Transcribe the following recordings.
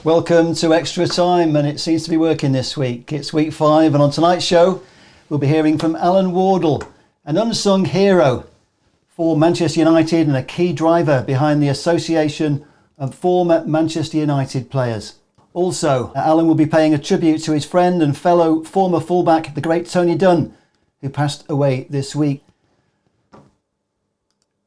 Welcome to Extra Time, and it seems to be working this week. It's week 5, and on tonight's show, we'll be hearing from Alan Wardle, an unsung hero for Manchester United and a key driver behind the association of former Manchester United players. Also, Alan will be paying a tribute to his friend and fellow former fullback, the great Tony Dunne, who passed away this week.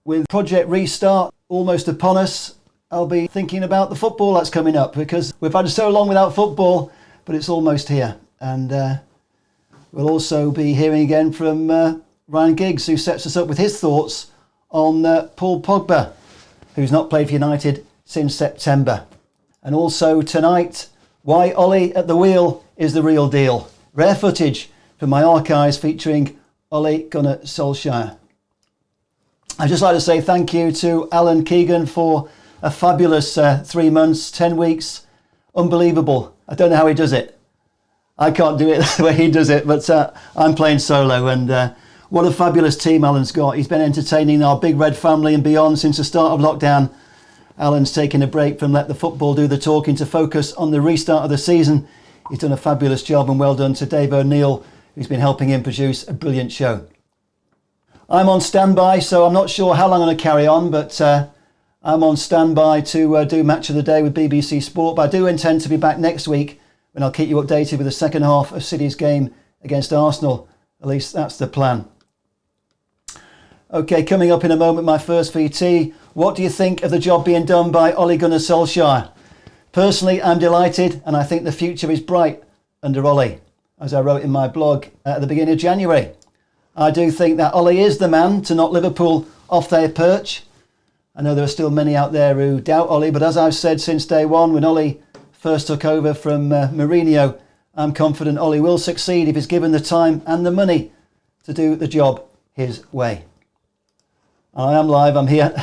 With Project Restart almost upon us, I'll be thinking about the football that's coming up, because we've had so long without football, but it's almost here. And we'll also be hearing again from Ryan Giggs, who sets us up with his thoughts on Paul Pogba, who's not played for United since September. And also tonight, why Ole at the wheel is the real deal. Rare footage from my archives featuring Ole Gunnar Solskjaer. I'd just like to say thank you to Alan Keegan for a fabulous 3 months, 10 weeks. Unbelievable. I don't know how he does it. I can't do it the way he does it, but I'm playing solo, and what a fabulous team Alan's got. He's been entertaining our Big Red family and beyond since the start of lockdown. Alan's taken a break from Let the Football Do the Talking to focus on the restart of the season. He's done a fabulous job, and well done to Dave O'Neill, who's been helping him produce a brilliant show. I'm on standby, so I'm not sure how long I'm going to carry on, but I'm on standby to do Match of the Day with BBC Sport, but I do intend to be back next week when I'll keep you updated with the second half of City's game against Arsenal. At least that's the plan. OK, coming up in a moment, my first VT. What do you think of the job being done by Ole Gunnar Solskjaer? Personally, I'm delighted, and I think the future is bright under Ole, as I wrote in my blog at the beginning of January. I do think that Ole is the man to knock Liverpool off their perch. I know there are still many out there who doubt Ole, but as I've said since day one, when Ole first took over from Mourinho, I'm confident Ole will succeed if he's given the time and the money to do the job his way. I am live, I'm here.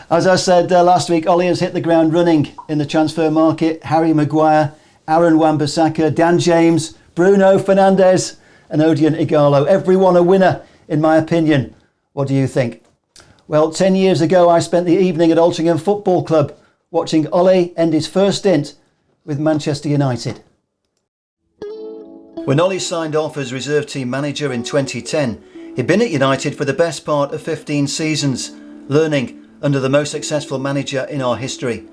As I said last week, Ole has hit the ground running in the transfer market. Harry Maguire, Aaron Wan-Bissaka, Dan James, Bruno Fernandes and Odion Ighalo. Everyone a winner, in my opinion. What do you think? Well, 10 years ago, I spent the evening at Altrincham Football Club watching Ole end his first stint with Manchester United. When Ole signed off as reserve team manager in 2010, he'd been at United for the best part of 15 seasons, learning under the most successful manager in our history.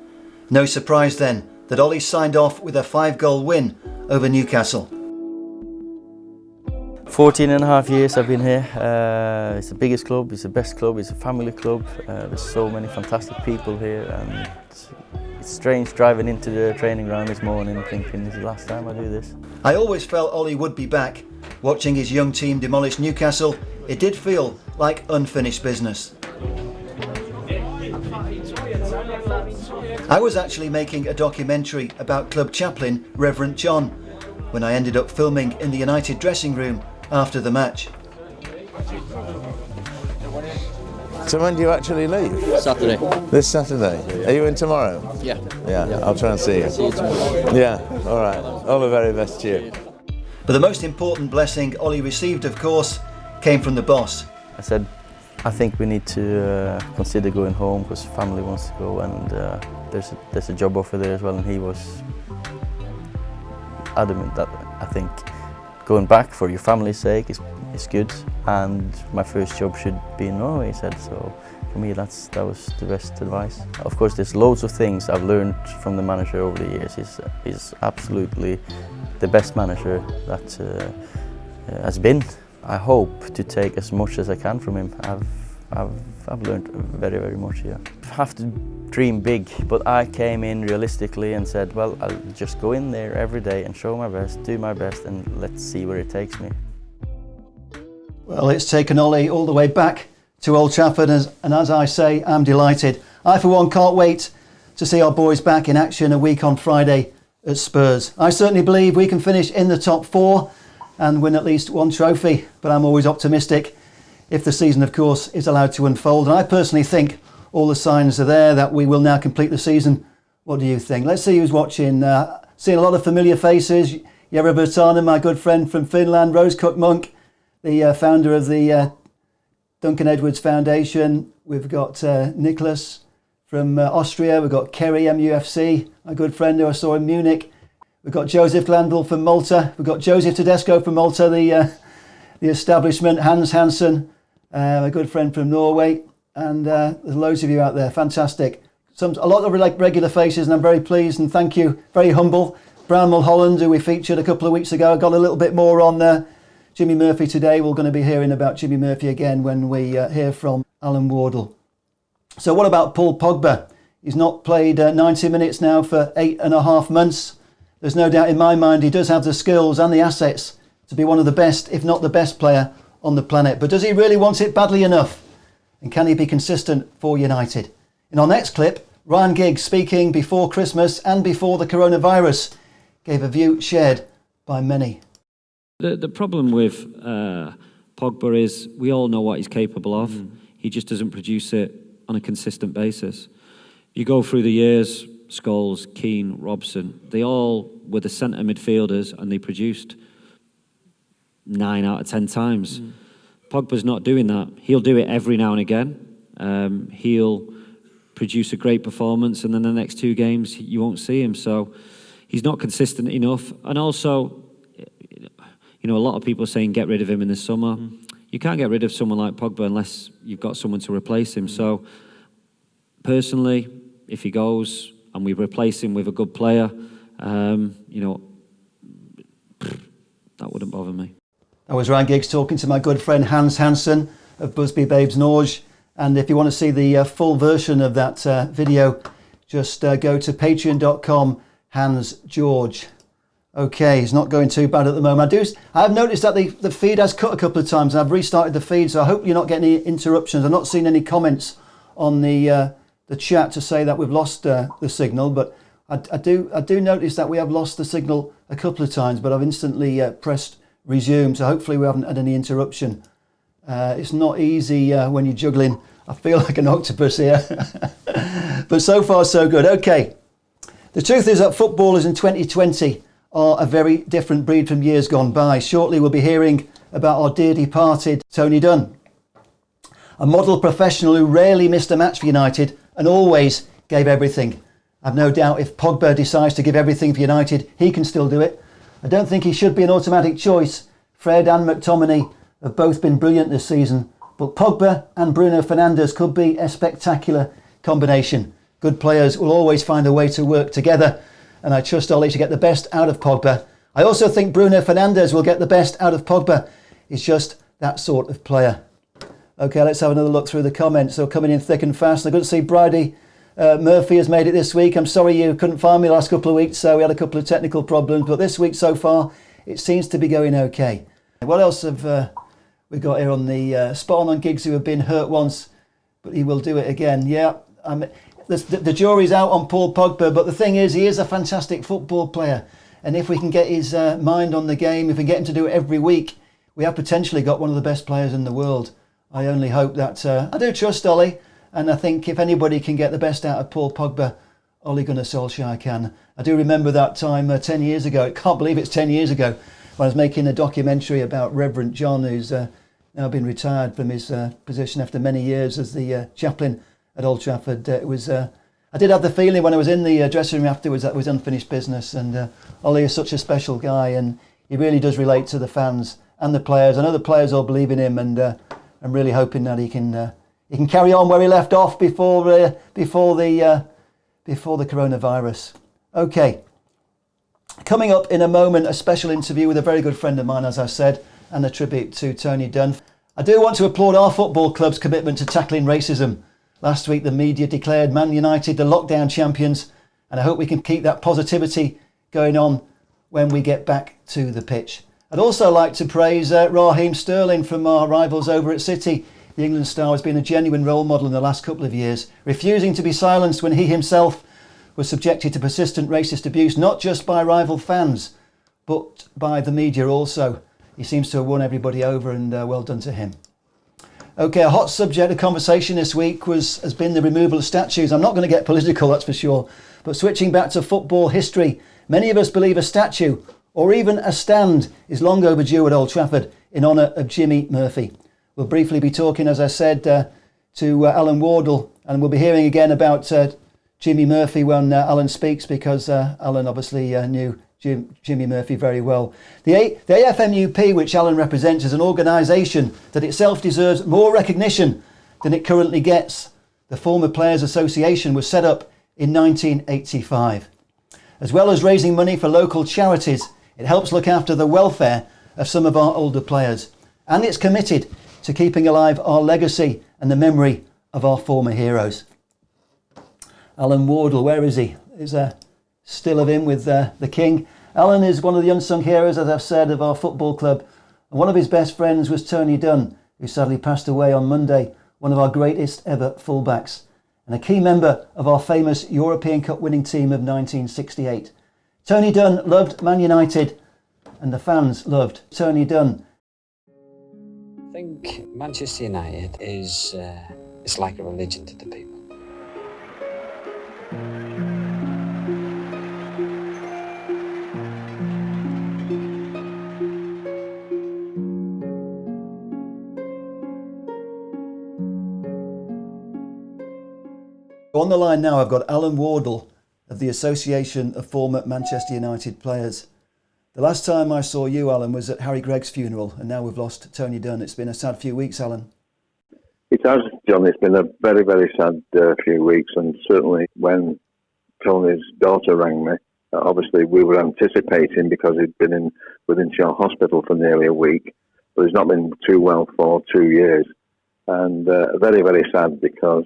No surprise then that Ole signed off with a 5-goal win over Newcastle. 14 and a half years I've been here. It's the biggest club, it's the best club, it's a family club. There's so many fantastic people here, and it's strange driving into the training ground this morning thinking this is the last time I do this. I always felt Ole would be back. Watching his young team demolish Newcastle, it did feel like unfinished business. I was actually making a documentary about club chaplain Reverend John when I ended up filming in the United dressing room after the match. So when do you actually leave? Saturday. This Saturday? Are you in tomorrow? Yeah. Yeah, I'll try and see you. See you tomorrow. Yeah, all right. All the very best to you. But the most important blessing Ole received, of course, came from the boss. I said, I think we need to consider going home because family wants to go, and there's a job offer there as well, and he was adamant that I think going back for your family's sake is good, and my first job should be in Norway, he said. So for me that was the best advice. Of course there's loads of things I've learned from the manager over the years. He's absolutely the best manager that has been. I hope to take as much as I can from him. I've learned very, very much here. I have to dream big, but I came in realistically and said, well, I'll just go in there every day and show my best, do my best, and let's see where it takes me. Well, it's taken Ole all the way back to Old Trafford, and as I say, I'm delighted. I, for one, can't wait to see our boys back in action a week on Friday at Spurs. I certainly believe we can finish in the top 4 and win at least one trophy, but I'm always optimistic if the season, of course, is allowed to unfold. And I personally think all the signs are there that we will now complete the season. What do you think? Let's see who's watching. Seeing a lot of familiar faces. Jere Bertanen, my good friend from Finland, Rose Cook-Monk, the founder of the Duncan Edwards Foundation. We've got Nicholas from Austria. We've got Kerry MUFC, my good friend who I saw in Munich. We've got Joseph Glandl from Malta. We've got Joseph Tedesco from Malta, the establishment. Hans Hansen, a good friend from Norway. And there's loads of you out there. Fantastic. A lot of regular faces, and I'm very pleased and thank you. Very humble. Brown Mulholland, who we featured a couple of weeks ago. I got a little bit more on Jimmy Murphy today. We're going to be hearing about Jimmy Murphy again when we hear from Alan Wardle. So what about Paul Pogba? He's not played 90 minutes now for 8.5 months. There's no doubt in my mind he does have the skills and the assets to be one of the best, if not the best player on the planet. But does he really want it badly enough? And can he be consistent for United? In our next clip, Ryan Giggs, speaking before Christmas and before the coronavirus, gave a view shared by many. The problem with Pogba is we all know what he's capable of. He just doesn't produce it on a consistent basis. You go through the years, Scholes, Keane, Robson, they all were the centre midfielders and they produced 9 out of 10 times. Pogba's not doing that. He'll do it every now and again. He'll produce a great performance and then the next 2 games you won't see him. So he's not consistent enough. And also, you know, a lot of people are saying get rid of him in the summer. You can't get rid of someone like Pogba unless you've got someone to replace him. So personally, if he goes and we replace him with a good player, you know, that wouldn't bother me. That was Ryan Giggs talking to my good friend Hans Hansen of Busby Babes Norge. And if you want to see the full version of that video, just go to patreon.com Hans George. Okay, he's not going too bad at the moment. I have noticed that the feed has cut a couple of times and I've restarted the feed, so I hope you're not getting any interruptions. I've not seen any comments on the chat to say that we've lost the signal, but I do notice that we have lost the signal a couple of times, but I've instantly pressed resume, so hopefully we haven't had any interruption. It's not easy when you're juggling. I feel like an octopus here. But so far so good. Okay. The truth is that footballers in 2020 are a very different breed from years gone by. Shortly we'll be hearing about our dear departed Tony Dunne, a model professional who rarely missed a match for United and always gave everything. I've no doubt if Pogba decides to give everything for United, he can still do it. I don't think he should be an automatic choice. Fred and McTominay have both been brilliant this season, but Pogba and Bruno Fernandes could be a spectacular combination. Good players will always find a way to work together, and I trust Ole to get the best out of Pogba. I also think Bruno Fernandes will get the best out of Pogba. He's just that sort of player. Okay, let's have another look through the comments. So coming in thick and fast. I got to see Bridie Murphy has made it this week. I'm sorry you couldn't find me the last couple of weeks, so we had a couple of technical problems, but this week so far it seems to be going okay. What else have we got here on the spot on Giggs, who have been hurt once, but he will do it again. Yeah, the jury's out on Paul Pogba, but the thing is, he is a fantastic football player, and if we can get his mind on the game, if we get him to do it every week, we have potentially got one of the best players in the world. I only hope that I do trust Ole, and I think if anybody can get the best out of Paul Pogba, Ole Gunnar Solskjaer can. I do remember that time 10 years ago. I can't believe it's 10 years ago when I was making a documentary about Reverend John, who's now been retired from his position after many years as the chaplain at Old Trafford. I did have the feeling when I was in the dressing room afterwards that it was unfinished business, and Ole is such a special guy, and he really does relate to the fans and the players. I know the players all believe in him, and I'm really hoping that he can carry on where he left off before the coronavirus. Okay, coming up in a moment, a special interview with a very good friend of mine, as I said, and a tribute to Tony Dunne. I do want to applaud our football club's commitment to tackling racism. Last week the media declared Man United the lockdown champions, and I hope we can keep that positivity going on when we get back to the pitch. I'd also like to praise Raheem Sterling from our rivals over at City. The England star has been a genuine role model in the last couple of years, refusing to be silenced when he himself was subjected to persistent racist abuse, not just by rival fans, but by the media also. He seems to have won everybody over, and well done to him. Okay, a hot subject of conversation this week has been the removal of statues. I'm not going to get political, that's for sure, but switching back to football history, many of us believe a statue or even a stand is long overdue at Old Trafford in honour of Jimmy Murphy. We'll briefly be talking, as I said, to Alan Wardle And we'll be hearing again about Jimmy Murphy when Alan speaks, because Alan obviously knew Jimmy Murphy very well. The AFMUP, which Alan represents, is an organisation that itself deserves more recognition than it currently gets. The Former Players Association was set up in 1985. As well as raising money for local charities, it helps look after the welfare of some of our older players. And it's committed to keeping alive our legacy and the memory of our former heroes. Alan Wardle, where is he? Is a still of him with the King. Alan is one of the unsung heroes, as I've said, of our football club. And one of his best friends was Tony Dunne, who sadly passed away on Monday, one of our greatest ever fullbacks, and a key member of our famous European Cup winning team of 1968. Tony Dunne loved Man United, and the fans loved Tony Dunne. I think Manchester United is it's like a religion to the people. On the line now, I've got Alan Wardle of the Association of Former Manchester United Players. The last time I saw you, Alan, was at Harry Gregg's funeral, and now we've lost Tony Dunne. It's been a sad few weeks, Alan. It has, John. It's been a very, very sad few weeks, and certainly when Tony's daughter rang me, obviously we were anticipating, because he'd been within Shore Hospital for nearly a week, but he's not been too well for 2 years, and very, very sad, because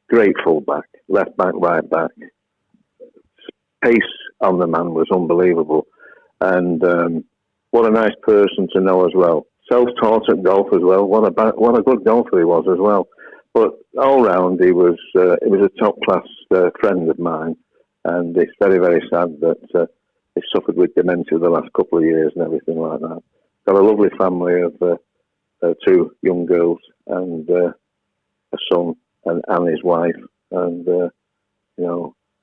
great fullback, left back, right back, pace on the man was unbelievable, and what a nice person to know as well. Self-taught at golf as well. What a good golfer he was as well. But all round, he was a top-class friend of mine, and it's very, very sad that he suffered with dementia the last couple of years and everything like that. Got a lovely family of 2 young girls and a son and his wife, and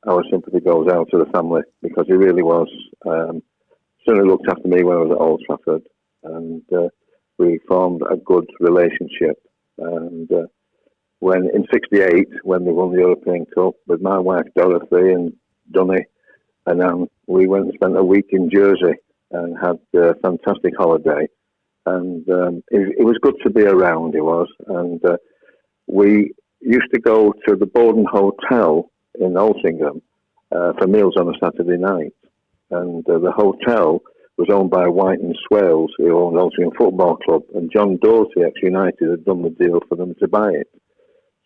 our sympathy goes out to the family, because he really was. Certainly looked after me when I was at Old Trafford, and we formed a good relationship. And when in '68, when we won the European Cup with my wife Dorothy and Dunny and Anne, we went and spent a week in Jersey and had a fantastic holiday. And it was good to be around. It was, and we used to go to the Borden Hotel in Altrincham for meals on a Saturday night. And the hotel was owned by White and Swales, who owned Altrincham Football Club, and John Dorsey, ex-United, had done the deal for them to buy it.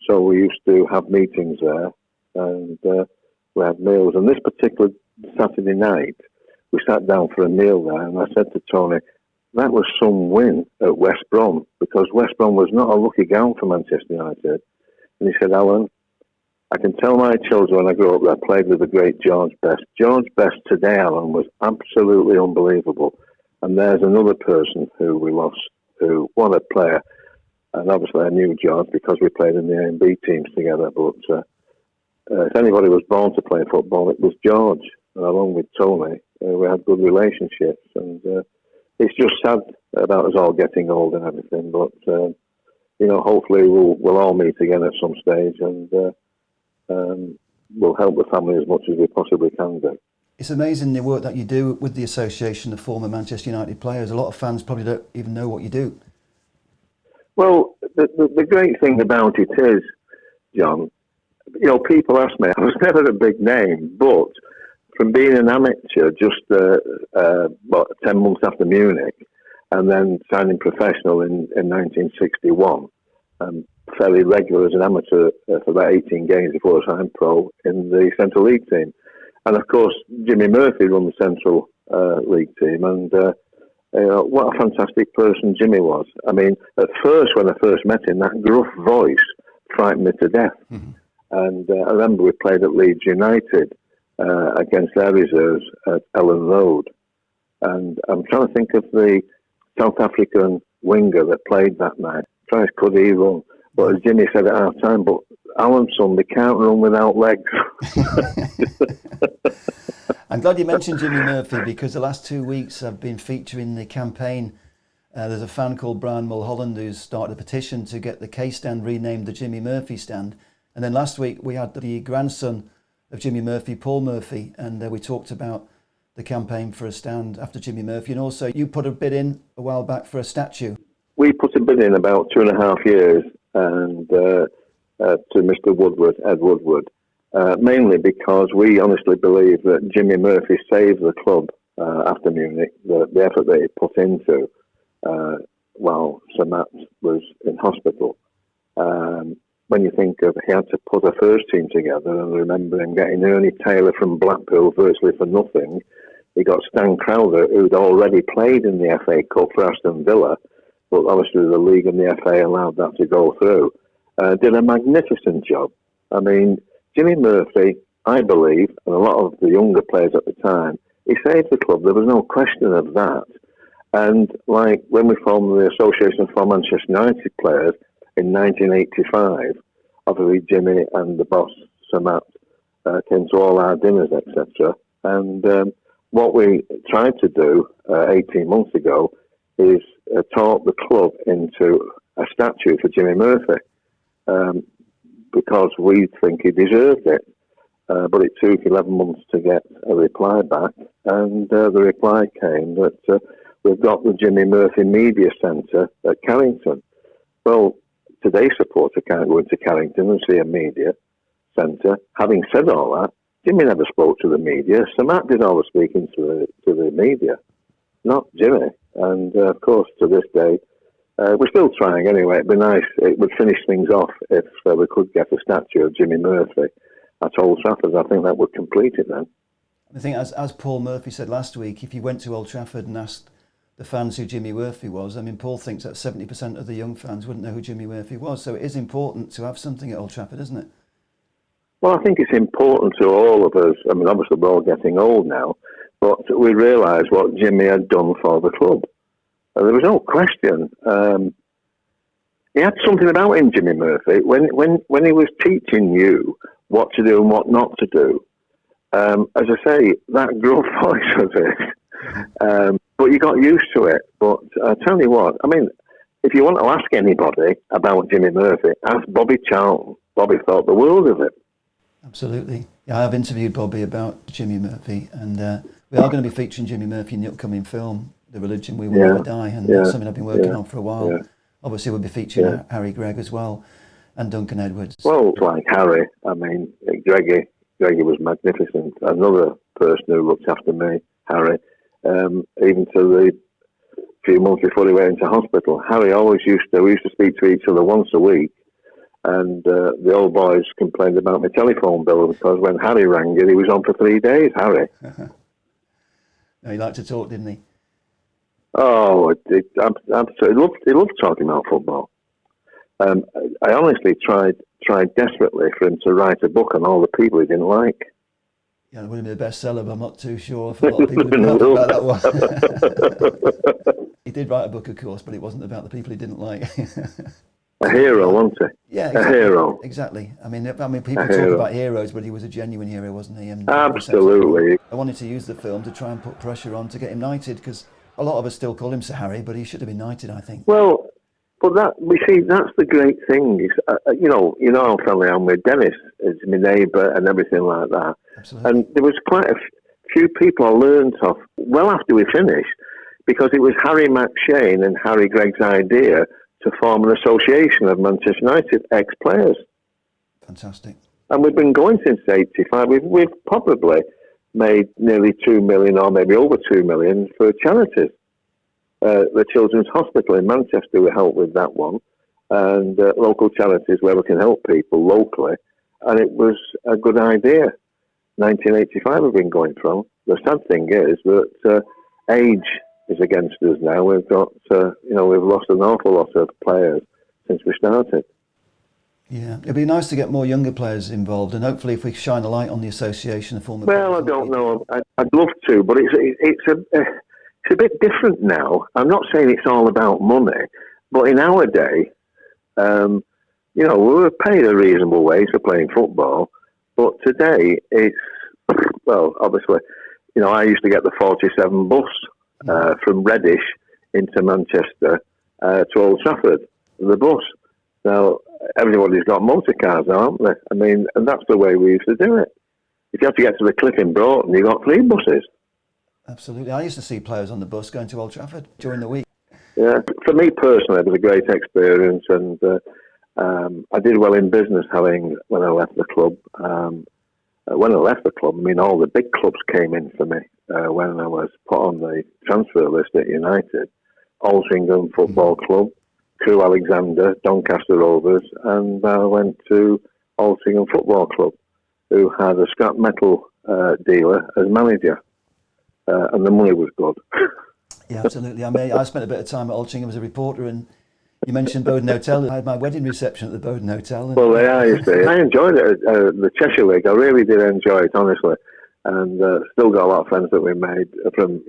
So we used to have meetings there, and we had meals. And this particular Saturday night, we sat down for a meal there, and I said to Tony, that was some win at West Brom, because West Brom was not a lucky ground for Manchester United. And he said, Alan, I can tell my children when I grew up that I played with the great George Best. George Best today, Alan, was absolutely unbelievable. And there's another person who we lost, who, what a player. And obviously I knew George because we played in the A and B teams together. But if anybody was born to play football, it was George. And along with Tony, we had good relationships. And it's just sad about us all getting old and everything. But, hopefully we'll all meet again at some stage, and we'll help the family as much as we possibly can do. It's amazing the work that you do with the Association of Former Manchester United Players. A lot of fans probably don't even know what you do. Well, the great thing about it is, John, people ask me, I was never a big name, but from being an amateur just 10 months after Munich, and then signing professional in 1961, fairly regular as an amateur for about 18 games before I signed pro in the Central League team. And of course, Jimmy Murphy run the Central League team, and what a fantastic person Jimmy was. I mean, at first, when I first met him, that gruff voice frightened me to death. Mm-hmm. And I remember we played at Leeds United against their reserves at Ellen Road. And I'm trying to think of the South African winger that played that night. Christ, could he run? But as Jimmy said at half time, but Alan, son, they can't run without legs. I'm glad you mentioned Jimmy Murphy, because the last 2 weeks I've been featuring the campaign. There's a fan called Brian Mulholland who's started a petition to get the K stand renamed the Jimmy Murphy stand, And then last week we had the grandson of Jimmy Murphy, Paul Murphy, and we talked about the campaign for a stand after Jimmy Murphy. And also you put a bid in a while back for a statue. We put a bid in about 2.5 years and to Mr. Woodward, Ed Woodward, mainly because we honestly believe that Jimmy Murphy saved the club after Munich, the effort that he put into while Sir Matt was in hospital. When you think of he had to put a first team together, and remember him getting Ernie Taylor from Blackpool virtually for nothing. He got Stan Crowther, who'd already played in the FA Cup for Aston Villa, but obviously the league and the FA allowed that to go through. Did a magnificent job. I mean, Jimmy Murphy, I believe, and a lot of the younger players at the time, he saved the club. There was no question of that. And like when we formed the Association for Manchester United Players in 1985, obviously Jimmy and the boss, Sir Matt, came to all our dinners, etc. And what we tried to do 18 months ago is talk the club into a statue for Jimmy Murphy because we think he deserved it. But it took 11 months to get a reply back, and the reply came that we've got the Jimmy Murphy Media Centre at Carrington. Well, today's supporter can't go into Carrington and see a media centre. Having said all that, Jimmy never spoke to the media. Sir Matt did all the speaking to the media, not Jimmy. And of course, to this day, we're still trying anyway. It'd be nice. It would finish things off if we could get a statue of Jimmy Murphy at Old Trafford. I think that would complete it then. I think, as Paul Murphy said last week, if you went to Old Trafford and asked the fans who Jimmy Murphy was, I mean, Paul thinks that 70% of the young fans wouldn't know who Jimmy Murphy was. So it is important to have something at Old Trafford, isn't it? Well, I think it's important to all of us. I mean, obviously we're all getting old now, but we realise what Jimmy had done for the club. There was no question. He had something about him, Jimmy Murphy. When he was teaching you what to do and what not to do, as I say, that gruff voice of it. But you got used to it. But I tell you what, I mean, if you want to ask anybody about Jimmy Murphy, ask Bobby Charlton. Bobby thought the world of it. Absolutely. Yeah, I've interviewed Bobby about Jimmy Murphy, and we are going to be featuring Jimmy Murphy in the upcoming film, The Religion We Will Never Die, and that's something I've been working on for a while. Yeah. Obviously, we'll be featuring Harry Gregg as well, and Duncan Edwards. Well, like Harry, I mean, Greggy was magnificent. Another person who looked after me, Harry, even to the few months before he went into hospital. Harry always we used to speak to each other once a week, and the old boys complained about my telephone bill because when Harry rang it, he was on for 3 days, Harry. No, he liked to talk, didn't he? Oh, absolutely. He loved talking about football. I honestly tried desperately for him to write a book on all the people he didn't like. Yeah, it would have been a bestseller, but I'm not too sure if a lot of people have been happy about that one. He did write a book, of course, but it wasn't about the people he didn't like. A hero, wasn't he? Yeah, exactly. A hero. Exactly. I mean, people talk about heroes, but he was a genuine hero, wasn't he? And absolutely. I wanted to use the film to try and put pressure on to get him knighted, because a lot of us still call him Sir Harry, but he should have been knighted, I think. Well, but that's the great thing. Is, you know how friendly I am with Dennis, as my neighbour and everything like that. Absolutely. And there was quite a few people I learned off well after we finished, because it was Harry McShane and Harry Gregg's idea to form an association of Manchester United ex-players. Fantastic. And we've been going since '85. We've probably made nearly 2 million, or maybe over 2 million, for charities. The Children's Hospital in Manchester, we helped with that one, and local charities where we can help people locally. And it was a good idea. 1985 we've been going from. The sad thing is that age is against us now. We've got, we've lost an awful lot of players since we started. Yeah, it'd be nice to get more younger players involved, and hopefully if we shine a light on the association, the form of... Well, I don't know. I'd love to, but it's a bit different now. I'm not saying it's all about money, but in our day, we were paid a reasonable wage for playing football, but today it's, well, obviously, I used to get the 47 bus from Reddish into Manchester to Old Trafford, the bus. Now, everybody's got motor cars now, haven't they? I mean, and that's the way we used to do it. If you have to get to the cliff in Broughton, you got 3 buses. Absolutely. I used to see players on the bus going to Old Trafford during the week. Yeah, for me personally, it was a great experience, and I did well in business when I left the club. When I left the club, I mean, all the big clubs came in for me when I was put on the transfer list at United. Altrincham Football Club, Crewe Alexander, Doncaster Rovers, and I went to Altrincham Football Club, who had a scrap metal dealer as manager, and the money was good. Yeah, absolutely. I mean, I spent a bit of time at Altrincham as a reporter, and you mentioned Bowden Hotel. I had my wedding reception at the Bowden Hotel. Well, they are, you see. I enjoyed it, the Cheshire League. I really did enjoy it, honestly. And still got a lot of friends that we made from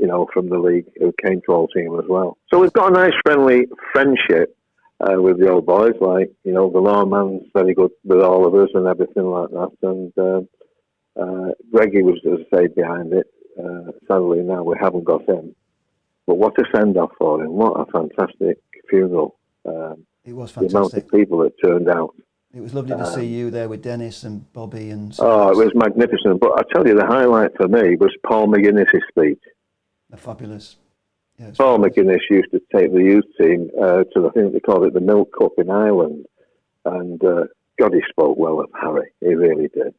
the league who came to Altrincham as well. So we've got a nice, friendly friendship with the old boys. Like, the lawman's very good with all of us and everything like that. And Greggy was, as I say, behind it. Sadly, now we haven't got him. But what a send-off for him. What a fantastic funeral. It was fantastic. The amount of people that turned out. It was lovely to see you there with Dennis and Bobby and... It was magnificent. But I tell you, the highlight for me was Paul McGuinness's speech. Fabulous. Yeah, Paul fabulous. McGuinness used to take the youth team to, I think they called it the Milk Cup in Ireland. And God, he spoke well of Harry. He really did.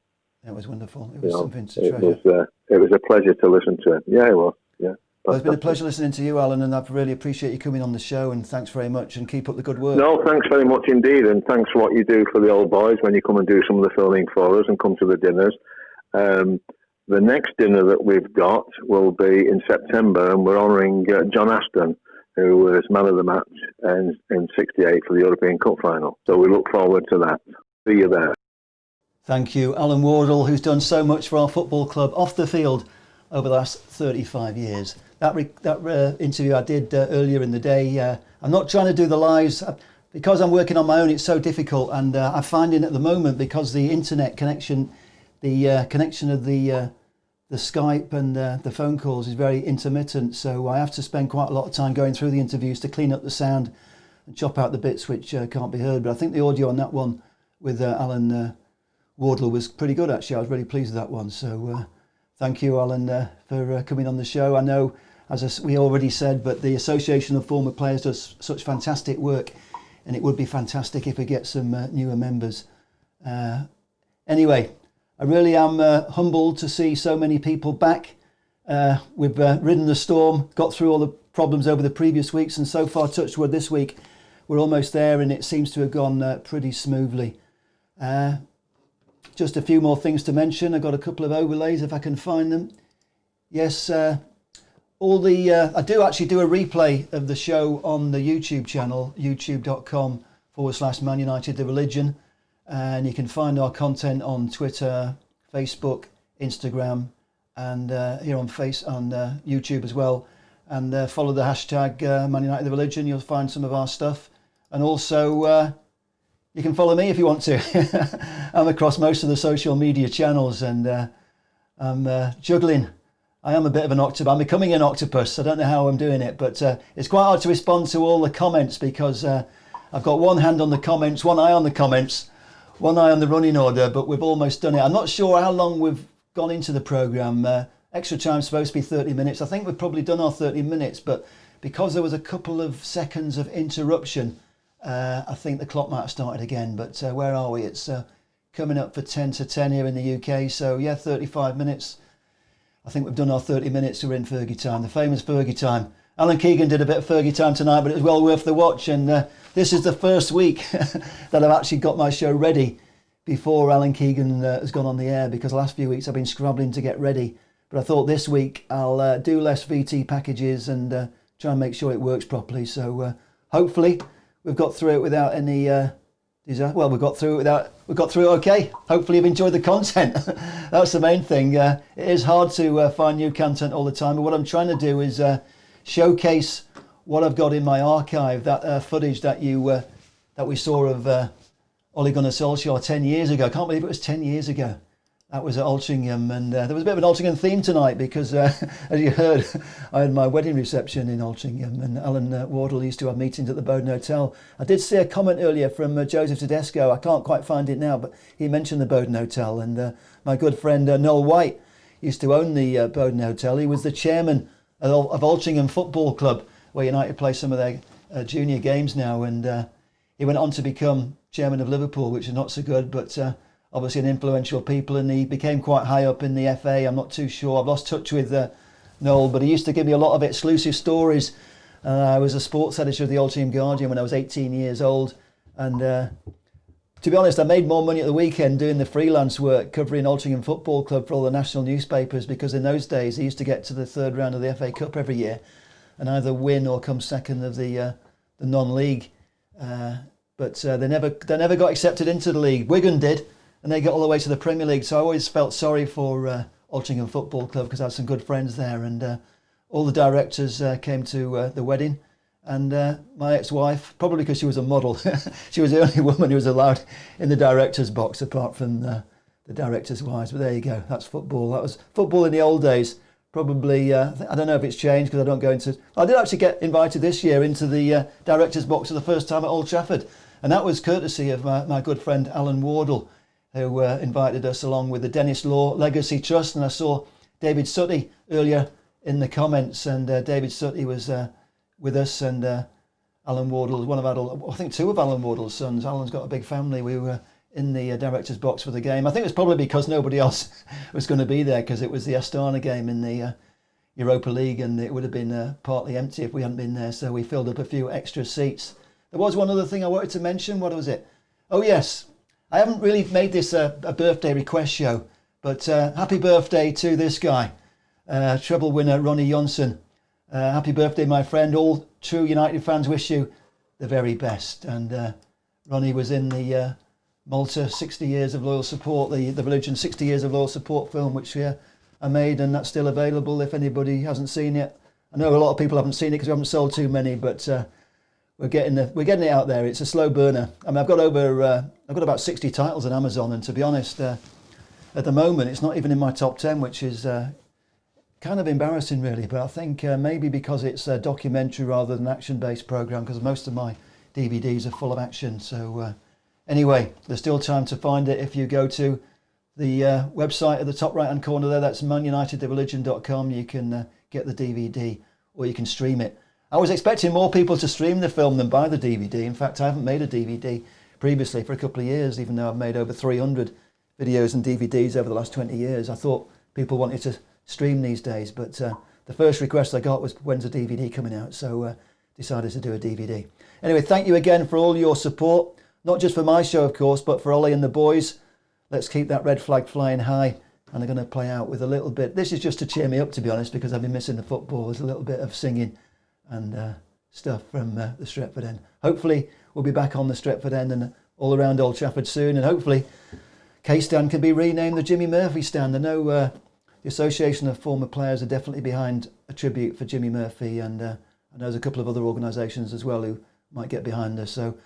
It was wonderful. It was something to treasure. It was a pleasure to listen to him. Yeah, it was. Yeah. Well, it's been a pleasure listening to you, Alan, and I really appreciate you coming on the show, and thanks very much, and keep up the good work. No, thanks very much indeed, and thanks for what you do for the old boys when you come and do some of the filming for us and come to the dinners. The next dinner that we've got will be in September, and we're honouring John Aston, who was man of the match in '68 for the European Cup final. So we look forward to that. See you there. Thank you, Alan Wardle, who's done so much for our football club off the field over the last 35 years. That interview I did earlier in the day, I'm not trying to do the lives. Because I'm working on my own, it's so difficult, and I'm finding at the moment, because the internet connection, the connection of the Skype and the phone calls is very intermittent, so I have to spend quite a lot of time going through the interviews to clean up the sound and chop out the bits which can't be heard. But I think the audio on that one with Alan Wardle was pretty good, actually. I was really pleased with that one. So thank you, Alan, for coming on the show. I know, as we already said, but the Association of Former Players does such fantastic work, and it would be fantastic if we get some newer members. Anyway, I really am humbled to see so many people back. We've ridden the storm, got through all the problems over the previous weeks, and so far, touch wood, this week we're almost there, and it seems to have gone pretty smoothly. Just a few more things to mention. I've got a couple of overlays if I can find them. Yes, I do actually do a replay of the show on the YouTube channel, youtube.com/ManUtdTheReligion. And you can find our content on Twitter, Facebook, Instagram, and here on YouTube as well. And follow the hashtag ManUtdTheReligion. You'll find some of our stuff. And also, you can follow me if you want to. I'm across most of the social media channels, and I'm juggling. I am a bit of an octopus. I'm becoming an octopus. I don't know how I'm doing it, but it's quite hard to respond to all the comments because I've got one hand on the comments, one eye on the comments, one eye on the running order, but we've almost done it. I'm not sure how long we've gone into the programme. Extra time's supposed to be 30 minutes. I think we've probably done our 30 minutes, but because there was a couple of seconds of interruption, I think the clock might have started again. But where are we? It's coming up for 10 to 10 here in the UK. So yeah, 35 minutes. I think we've done our 30 minutes. We're in Fergie time, the famous Fergie time. Alan Keegan did a bit of Fergie time tonight, but it was well worth the watch. And this is the first week that I've actually got my show ready before Alan Keegan has gone on the air, because the last few weeks I've been scrabbling to get ready. But I thought this week I'll do less VT packages and try and make sure it works properly. So hopefully we've got through it without any... we got through it okay. Hopefully you've enjoyed the content. That's the main thing. It is hard to find new content all the time, but what I'm trying to do is showcase what I've got in my archive, that footage that we saw of Ole Gunnar Solskjaer 10 years ago. I can't believe it was 10 years ago. That was at Altrincham, and there was a bit of an Altrincham theme tonight because, as you heard, I had my wedding reception in Altrincham, and Alan Wardle used to have meetings at the Bowden Hotel. I did see a comment earlier from Joseph Tedesco. I can't quite find it now, but he mentioned the Bowden Hotel, and my good friend Noel White used to own the Bowden Hotel. He was the chairman of Altrincham Football Club, where United play some of their junior games now, and he went on to become chairman of Liverpool, which is not so good, but obviously an influential people, and he became quite high up in the FA. I'm not too sure. I've lost touch with Noel, but he used to give me a lot of exclusive stories. I was a sports editor of the Altrincham Guardian when I was 18 years old, and to be honest, I made more money at the weekend doing the freelance work covering Altrincham Football Club for all the national newspapers, because in those days they used to get to the third round of the FA Cup every year and either win or come second of the non-league. But they never got accepted into the league. Wigan did, and they got all the way to the Premier League. So I always felt sorry for Altrincham Football Club because I had some good friends there, and all the directors came to the wedding. And my ex-wife, probably because she was a model, she was the only woman who was allowed in the director's box apart from the director's wives. But there you go, that's football. That was football in the old days. Probably, I don't know if it's changed because I don't go into... I did actually get invited this year into the director's box for the first time at Old Trafford. And that was courtesy of my good friend Alan Wardle, who invited us along with the Dennis Law Legacy Trust. And I saw David Sutty earlier in the comments, and David Sutty was with us, and Alan Wardle was one of I think two of Alan Wardle's sons. Alan's got a big family. We were in the director's box for the game. I think it was probably because nobody else was going to be there, because it was the Astana game in the Europa League, and it would have been partly empty if we hadn't been there. So we filled up a few extra seats. There was one other thing I wanted to mention. What was it? Oh yes, I haven't really made this a birthday request show, but happy birthday to this guy, treble winner Ronnie Johnson. Happy birthday, my friend. All true United fans wish you the very best. And Ronnie was in the Malta 60 Years of Loyal Support, the Religion 60 Years of Loyal Support film, which I made, and that's still available if anybody hasn't seen it. I know a lot of people haven't seen it because we haven't sold too many, but we're getting it out there. It's a slow burner. I mean, I've got about 60 titles on Amazon, and to be honest, at the moment it's not even in my top 10, which is kind of embarrassing really. But I think maybe because it's a documentary rather than an action-based program, because most of my DVDs are full of action. So anyway, there's still time to find it if you go to the website at the top right-hand corner there. That's ManUtdTheReligion.com. You can get the DVD, or you can stream it. I was expecting more people to stream the film than buy the DVD. In fact, I haven't made a DVD previously for a couple of years, even though I've made over 300 videos and DVDs over the last 20 years. I thought people wanted to stream these days, but the first request I got was, when's a DVD coming out? So decided to do a DVD. Anyway, thank you again for all your support, not just for my show, of course, but for Ole and the boys. Let's keep that red flag flying high. And I'm going to play out with a little bit. This is just to cheer me up, to be honest, because I've been missing the football. There's a little bit of singing and stuff from the Stretford end. Hopefully we'll be back on the Stretford end and all around Old Trafford soon, and hopefully K-Stand can be renamed the Jimmy Murphy Stand. I know the Association of Former Players are definitely behind a tribute for Jimmy Murphy, and I know there's a couple of other organisations as well who might get behind us. So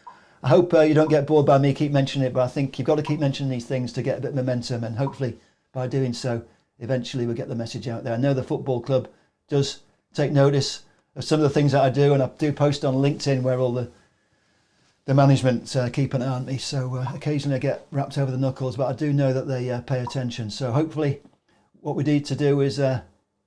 I hope you don't get bored by me keep mentioning it, but I think you've got to keep mentioning these things to get a bit of momentum, and hopefully by doing so eventually we'll get the message out there. I know the football club does take notice of some of the things that I do, and I do post on LinkedIn where all the management keep an eye on me, so occasionally I get wrapped over the knuckles, but I do know that they pay attention. So hopefully what we need to do is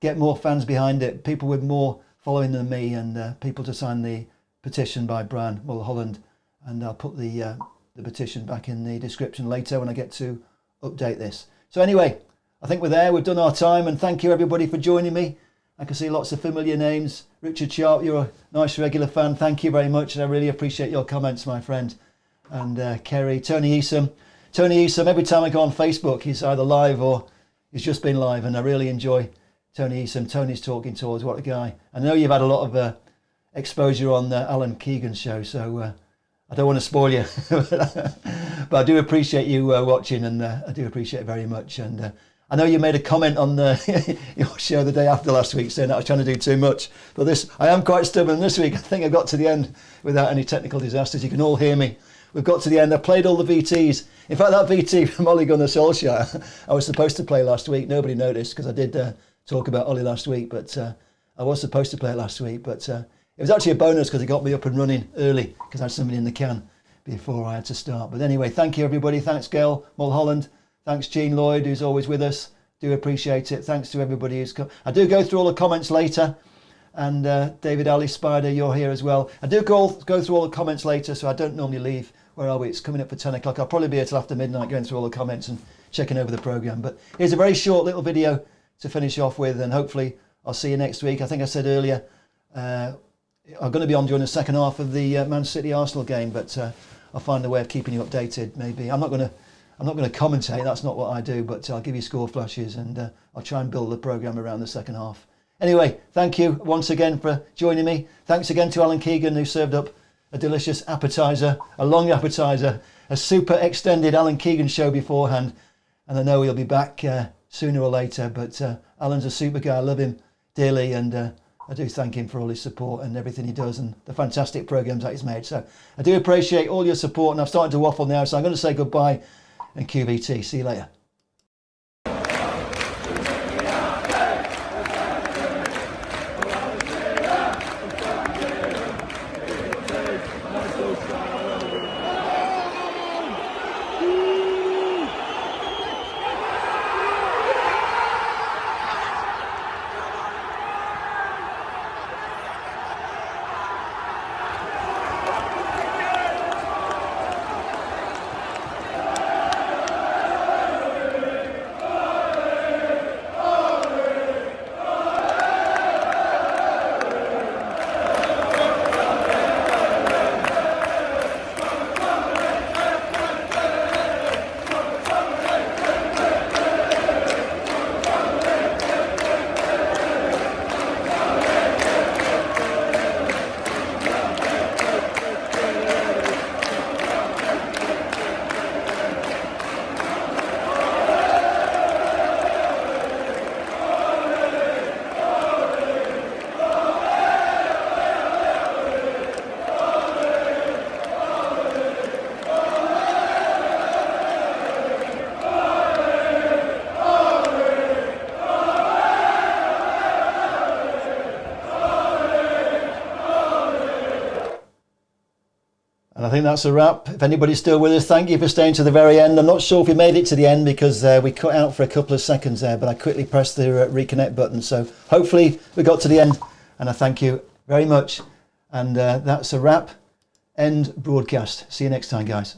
get more fans behind it, people with more following than me, and people to sign the petition by Brian Mulholland, and I'll put the petition back in the description later when I get to update this. So anyway, I think we're there, we've done our time, and thank you everybody for joining me. I can see lots of familiar names. Richard Sharp, you're a nice regular fan. Thank you very much, and I really appreciate your comments, my friend. And Kerry, Tony Easom. Tony Easom, every time I go on Facebook, he's either live or he's just been live, and I really enjoy Tony Easom. Tony's talking towards, what a guy. I know you've had a lot of exposure on Alan Keegan's show, so I don't want to spoil you. But I do appreciate you watching, and I do appreciate it very much. And I know you made a comment on your show the day after last week saying that I was trying to do too much. But I am quite stubborn this week. I think I got to the end without any technical disasters. You can all hear me we've got to the end. I played all the VTs. In fact, that VT from Ole Gunnar Solskjaer, I was supposed to play last week. Nobody noticed because I did talk about Ole last week, but I was supposed to play it last week. But it was actually a bonus because it got me up and running early because I had something in the can before I had to start. But anyway, thank you, everybody. Thanks, Gail Mulholland. Thanks, Jean Lloyd, who's always with us. Do appreciate it. Thanks to everybody who's come. I do go through all the comments later. And David Ali Spider, you're here as well. I do go through all the comments later, so I don't normally leave. Where are we? It's coming up for 10 o'clock. I'll probably be here till after midnight going through all the comments and checking over the programme. But here's a very short little video to finish off with, and hopefully I'll see you next week. I think I said earlier, I'm going to be on during the second half of the Man City Arsenal game, but I'll find a way of keeping you updated. Maybe I'm not going to commentate. That's not what I do. But I'll give you score flashes, and I'll try and build the programme around the second half. Anyway, thank you once again for joining me. Thanks again to Alan Keegan, who served up a delicious appetiser, a long appetiser, a super extended Alan Keegan show beforehand. And I know he'll be back sooner or later. But Alan's a super guy. I love him dearly, and I do thank him for all his support and everything he does and the fantastic programmes that he's made. So I do appreciate all your support, and I've started to waffle now, so I'm going to say goodbye and QBT. See you later. And I think that's a wrap. If anybody's still with us, thank you for staying to the very end. I'm not sure if we made it to the end because we cut out for a couple of seconds there, but I quickly pressed the reconnect button. So hopefully we got to the end, and I thank you very much. And that's a wrap. End broadcast. See you next time, guys.